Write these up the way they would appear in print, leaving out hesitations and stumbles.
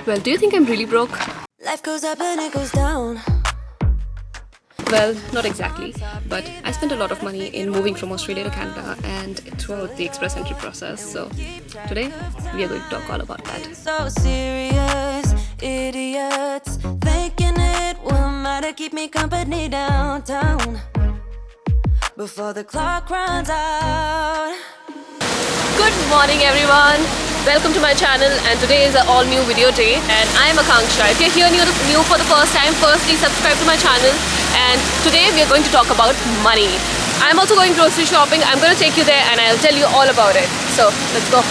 Well, do you think I'm really broke? Life goes up and it goes down. Well, not exactly, but I spent a lot of money in moving from Australia to Canada and throughout the express entry process. So today we are going to talk all about that. So serious, idiots thinking it will matter. Keep me company downtown before the clock runs out. Good morning everyone, welcome to my channel, and today is an all new video day and I am Akanksha. If you're here new for the first time, firstly subscribe to my channel, and today we are going to talk about money. I'm also going grocery shopping. I'm going to take you there and I'll tell you all about it. So let's go.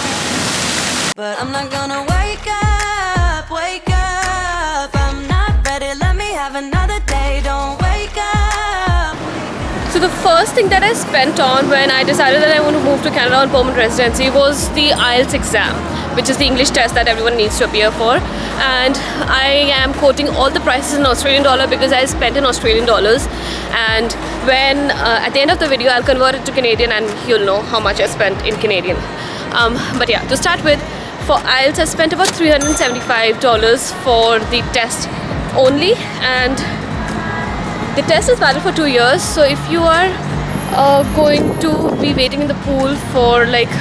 But I'm not gonna wake up, I'm not ready, let me have another day, don't wake up. So the first thing that I spent on when I decided that I want to move to Canada on permanent residency was the IELTS exam, which is the English test that everyone needs to appear for. And I am quoting all the prices in Australian dollar because I spent in Australian dollars. And when at the end of the video, I'll convert it to Canadian and you'll know how much I spent in Canadian. But yeah, to start with, for IELTS, I spent about $375 for the test only. And the test is valid for 2 years, so if you are going to be waiting in the pool for like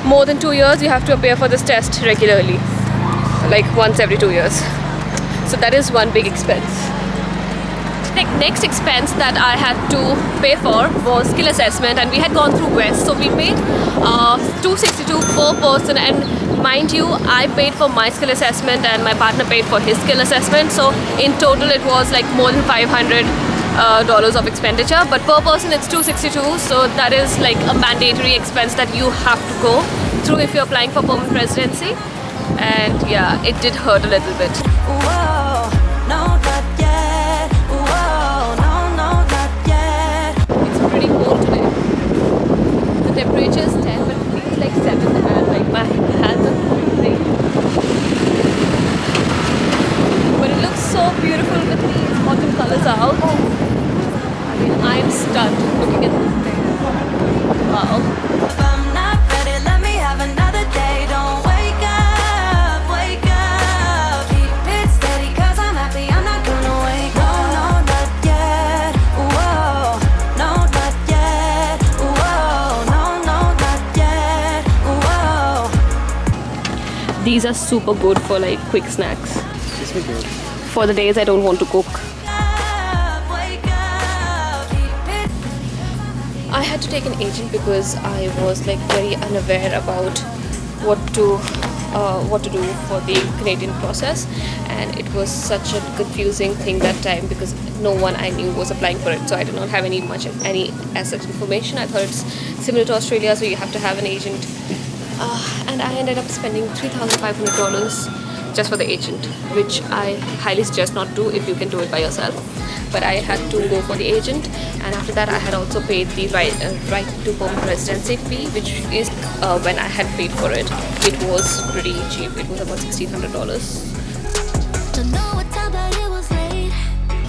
more than 2 years, you have to appear for this test regularly, like once every 2 years. So that is one big expense. The next expense that I had to pay for was skill assessment, and we had gone through West, so we paid $262 per person, and mind you, I paid for my skill assessment and my partner paid for his skill assessment, so in total it was like more than $500 of expenditure, but per person it's $262, so that is like a mandatory expense that you have to go through if you're applying for permanent residency. And yeah, it did hurt a little bit. Whoa, no, not yet. Whoa, no, not yet. It's pretty cold today. The temperature is 10 but it feels like 7, and like my hands are freezing. But it looks so beautiful with these autumn colors out. I mean, I'm stunned looking at this thing. Wow. If I'm not ready, let me have another day. Don't wake up, keep it steady, cause I'm happy, I'm not gonna wake up. No, not yet. Whoa, no, not yet. Whoa, no, not yet. Whoa. These are super good for like quick snacks. For the days I don't want to cook. I had to take an agent because I was like very unaware about what to do for the Canadian process, and it was such a confusing thing that time because no one I knew was applying for it, so I did not have any as such information. I thought it's similar to Australia, so you have to have an agent, and I ended up spending $3,500 just for the agent, which I highly suggest not to if you can do it by yourself. But I had to go for the agent, and after that I had also paid the right to permanent residency fee, which is when I had paid for it, it was pretty cheap. It was about $1,600.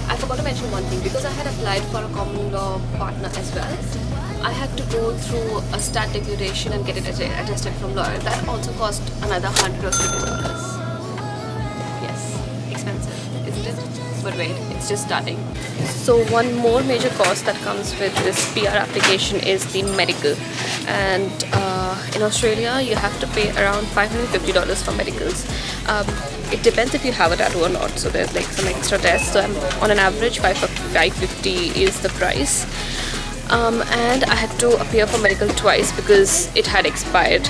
I forgot to mention one thing, because I had applied for a common law partner as well. I had to go through a stat declaration and get it attested from lawyer. That also cost another $100 Australian. Yes, expensive, isn't it? But wait, it's just starting. So one more major cost that comes with this PR application is the medical, and in Australia you have to pay around $550 for medicals. It depends if you have a tattoo or not, so there's like some extra tests. So I'm on an average $550 is the price, and I had to appear for medical twice because it had expired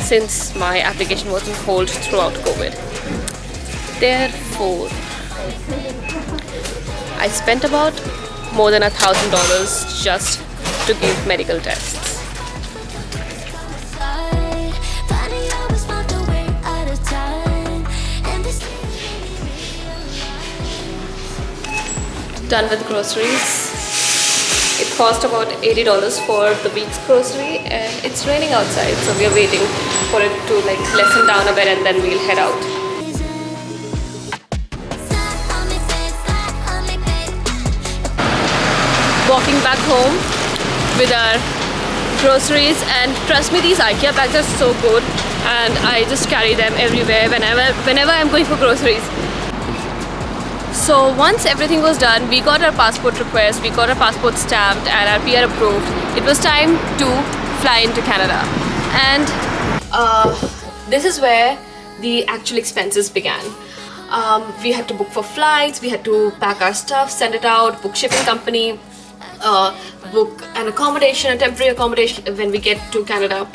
since my application was on hold throughout COVID. Therefore I spent about more than $1,000 just to give medical tests. Done with groceries. It cost about $80 for the week's grocery, and it's raining outside, so we are waiting for it to like lessen down a bit and then we'll head out. Walking back home with our groceries, and trust me, these IKEA bags are so good. and I just carry them everywhere whenever I'm going for groceries. So once everything was done, we got our passport request, we got our passport stamped and our PR approved. It was time to fly into Canada, and this is where the actual expenses began. We had to book for flights, we had to pack our stuff, send it out, book shipping company, book an accommodation, a temporary accommodation when we get to Canada,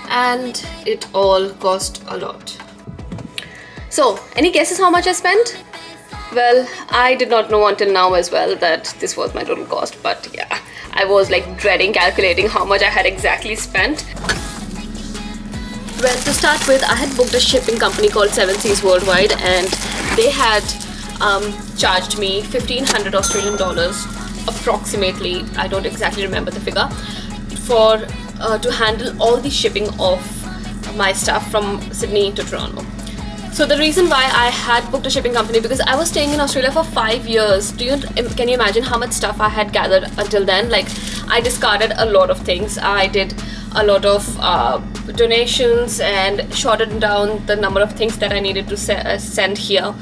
and it all cost a lot. So, any guesses how much I spent? Well, I did not know until now as well that this was my total cost, but yeah, I was like dreading calculating how much I had exactly spent. Well, to start with, I had booked a shipping company called 7 Seas Worldwide, and they had charged me 1,500 Australian dollars approximately, I don't exactly remember the figure, for to handle all the shipping of my stuff from Sydney to Toronto. So the reason why I had booked a shipping company, because I was staying in Australia for 5 years. Can you imagine how much stuff I had gathered until then? Like, I discarded a lot of things. I did a lot of donations and shortened down the number of things that I needed to send here.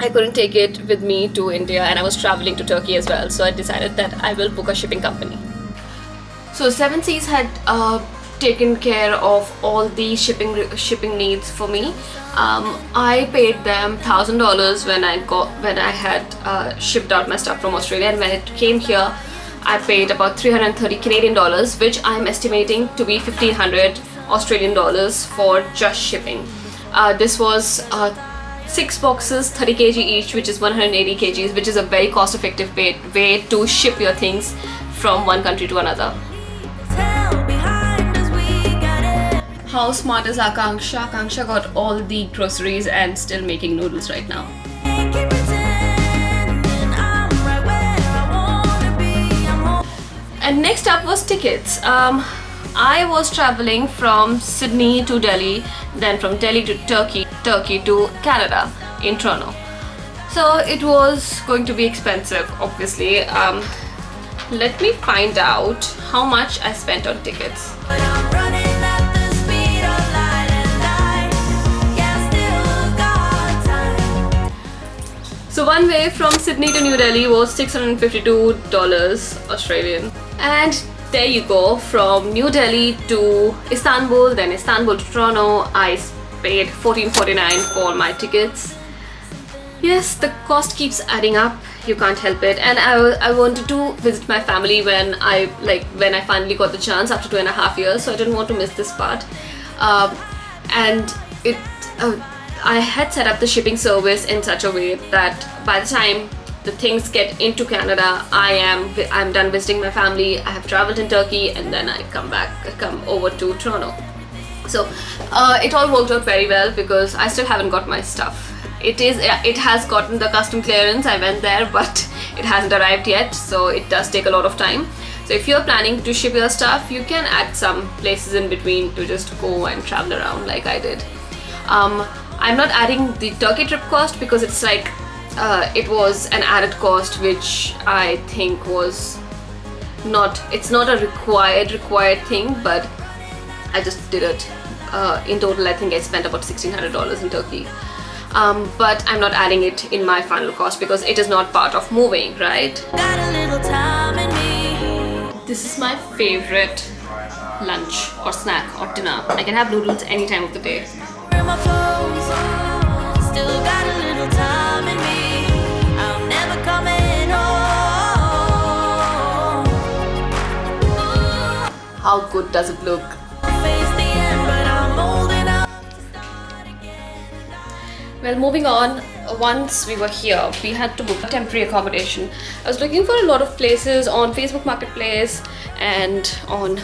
I couldn't take it with me to India, and I was traveling to Turkey as well, so I decided that I will book a shipping company. So 7 Seas had taken care of all the shipping needs for me. I paid them $1,000 when I had shipped out my stuff from Australia, and when it came here I paid about 330 Canadian dollars, which I'm estimating to be 1,500 Australian dollars for just shipping. This was 6 boxes, 30 kg each, which is 180 kgs, which is a very cost-effective way to ship your things from one country to another. How smart is Akanksha? Akanksha got all the groceries and still making noodles right now. And next up was tickets. I was traveling from Sydney to Delhi, then from Delhi to Turkey to Canada in Toronto. So it was going to be expensive, obviously. Let me find out how much I spent on tickets. So one way from Sydney to New Delhi was $652 Australian. And there you go, from New Delhi to Istanbul, then Istanbul to Toronto, I paid $14.49 for my tickets. Yes, the cost keeps adding up, you can't help it. And I wanted to visit my family when I finally got the chance after 2.5 years, so I didn't want to miss this part. I had set up the shipping service in such a way that by the time the things get into Canada, I'm done visiting my family. I have traveled in Turkey, and then I come over to Toronto. So it all worked out very well, because I still haven't got my stuff. It has gotten the custom clearance. I went there, but it hasn't arrived yet, so it does take a lot of time. So if you're planning to ship your stuff, you can add some places in between to just go and travel around like I did. I'm not adding the Turkey trip cost, because it's like it was an added cost, which I think was it's not a required thing, but I just did it. In total, I think I spent about $1,600 in Turkey. But I'm not adding it in my final cost, because it is not part of moving, right? This is my favorite lunch or snack or dinner. I can have noodles any time of the day. How good does it look? Well, moving on, once we were here, we had to book a temporary accommodation. I was looking for a lot of places on Facebook Marketplace and on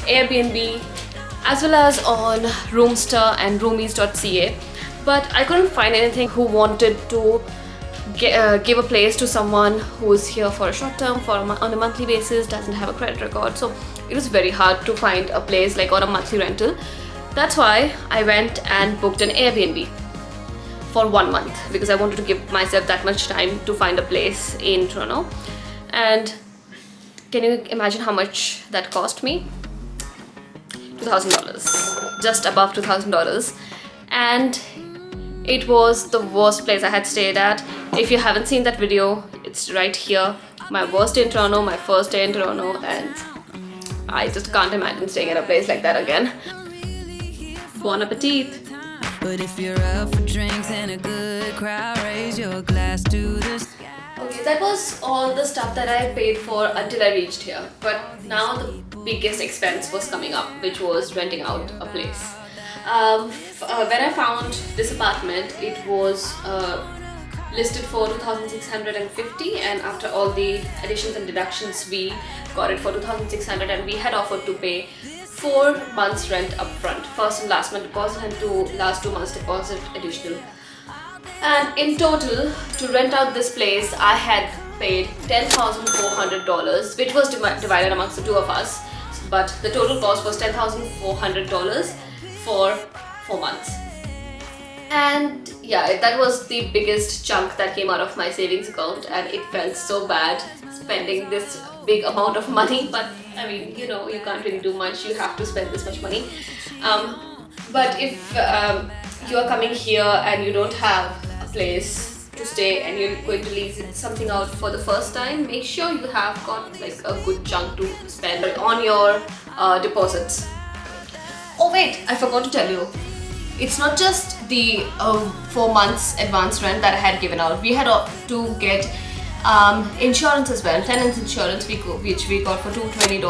Airbnb, as well as on Roomster and Roomies.ca, but I couldn't find anything who wanted to give a place to someone who is here for a short term, on a monthly basis, doesn't have a credit record. So it was very hard to find a place like on a monthly rental. That's why I went and booked an Airbnb for 1 month, because I wanted to give myself that much time to find a place in Toronto. And can you imagine how much that cost me? $2,000, just above $2,000, and it was the worst place I had stayed at. If you haven't seen that video, it's right here. My worst day in Toronto, my first day in Toronto, and I just can't imagine staying at a place like that again. Bon appetit! But if you're up for drinks and a good crowd, raise your glass to the sky. Okay, that was all the stuff that I paid for until I reached here. But now the biggest expense was coming up, which was renting out a place. When I found this apartment, it was listed for $2,650, and after all the additions and deductions, we got it for $2,600, and we had offered to pay 4 months rent upfront, first and last month deposit, and last 2 months deposit additional. And in total, to rent out this place, I had paid $10,400, which was divided amongst the two of us. But the total cost was $10,400 for 4 months. And yeah, that was the biggest chunk that came out of my savings account, and it felt so bad spending this big amount of money. But I mean, you know, you can't really do much, you have to spend this much money. But if you are coming here and you don't have a place to stay and you're going to lease something out for the first time, make sure you have got like a good chunk to spend on your deposits. Oh wait, I forgot to tell you. It's not just the 4 months advance rent that I had given out. We had to get insurance as well, tenants insurance, which we got for $220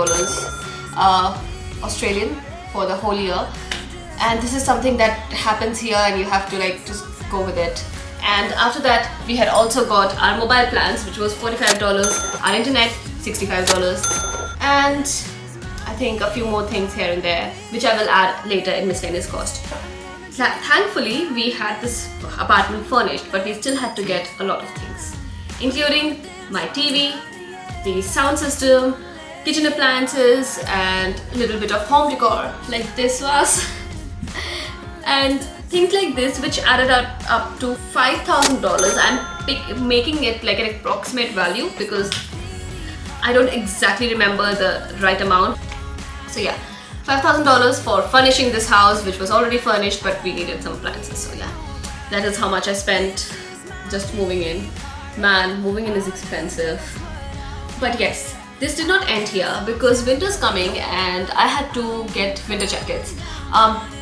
Australian for the whole year. And this is something that happens here, and you have to like just go with it. And after that, we had also got our mobile plans, which was $45, our internet $65, and I think a few more things here and there, which I will add later in miscellaneous cost. Thankfully, we had this apartment furnished, but we still had to get a lot of things, including my TV, the sound system, kitchen appliances, and a little bit of home decor like this was. And things like this, which added up to $5,000. I'm making it like an approximate value because I don't exactly remember the right amount. So yeah, $5,000 for furnishing this house, which was already furnished, but we needed some appliances. So yeah, that is how much I spent just moving in. Man, moving in is expensive. But yes, this did not end here because winter's coming and I had to get winter jackets.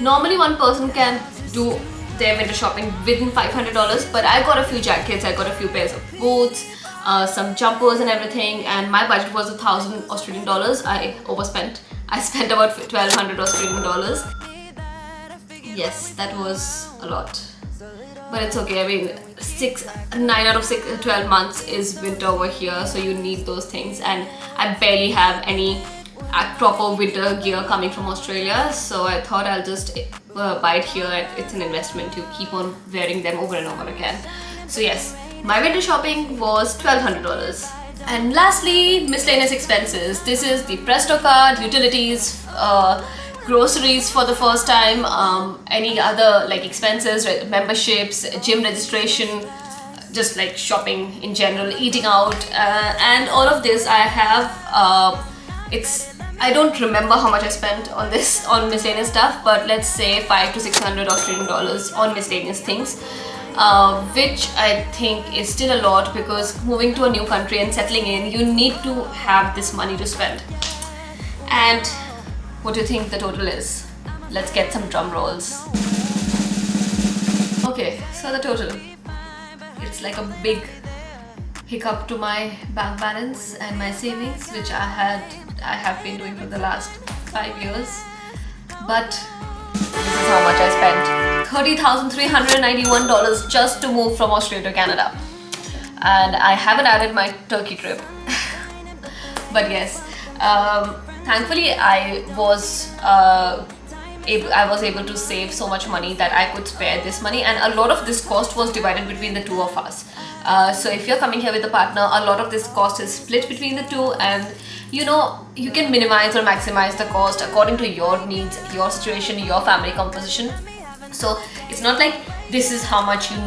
Normally one person can do their winter shopping within $500, but I got a few jackets, I got a few pairs of boots, some jumpers and everything, and my budget was $1,000 Australian dollars. I overspent. I spent about $1,200 Australian dollars. Yes, that was a lot. But it's okay. I mean, 9 out of 12 months is winter over here, so you need those things. And I barely have any proper winter gear coming from Australia, so I thought I'll just buy it here. It's an investment. You keep on wearing them over and over again. So yes, my winter shopping was $1,200. And lastly, miscellaneous expenses. This is the Presto card, utilities, groceries for the first time, any other like expenses, memberships, gym registration, just like shopping in general, eating out, and all of this I have. I don't remember how much I spent on this on miscellaneous stuff, but let's say $500 to $600 Australian dollars on miscellaneous things. Which I think is still a lot because moving to a new country and settling in, you need to have this money to spend. And what do you think the total is? Let's get some drum rolls. Okay, so the total. It's like a big hiccup to my bank balance and my savings, which I have been doing for the last 5 years. But this is how much I spent. $30,391 just to move from Australia to Canada. And I haven't added my Turkey trip. But yes, thankfully I was able to save so much money that I could spare this money, and a lot of this cost was divided between the two of us. So if you're coming here with a partner, a lot of this cost is split between the two, and you know, you can minimize or maximize the cost according to your needs, your situation, your family composition. So it's not like this is how much you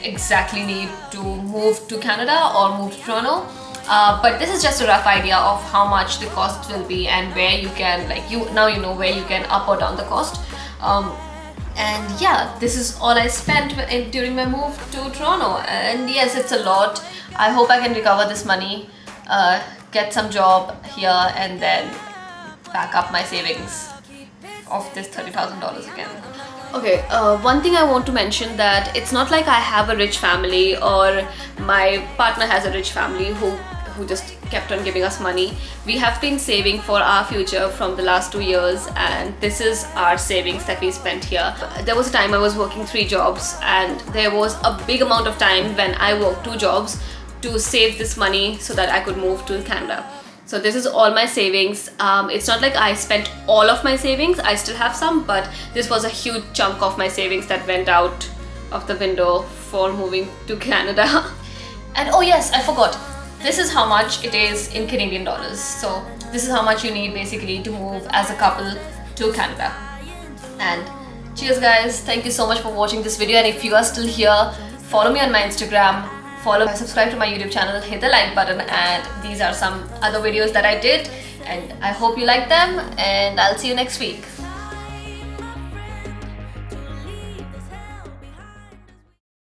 exactly need to move to Canada or move to Toronto. but this is just a rough idea of how much the cost will be and where you can, like, now you know where you can up or down the cost. And yeah, this is all I spent during my move to Toronto, and yes, it's a lot. I hope I can recover this money, get some job here, and then back up my savings of this $30,000 again. Okay, one thing I want to mention, that it's not like I have a rich family or my partner has a rich family who just kept on giving us money. We have been saving for our future from the last 2 years, and this is our savings that we spent here. There was a time I was working 3 jobs, and there was a big amount of time when I worked 2 jobs to save this money so that I could move to Canada. So this is all my savings. It's not like I spent all of my savings, I still have some, but this was a huge chunk of my savings that went out of the window for moving to Canada. And oh yes, I forgot. This is how much it is in Canadian dollars. So this is how much you need basically to move as a couple to Canada. And cheers guys, thank you so much for watching this video, and if you are still here, follow me on my Instagram, subscribe to my YouTube channel, hit the like button, and these are some other videos that I did, and I hope you like them, and I'll see you next week.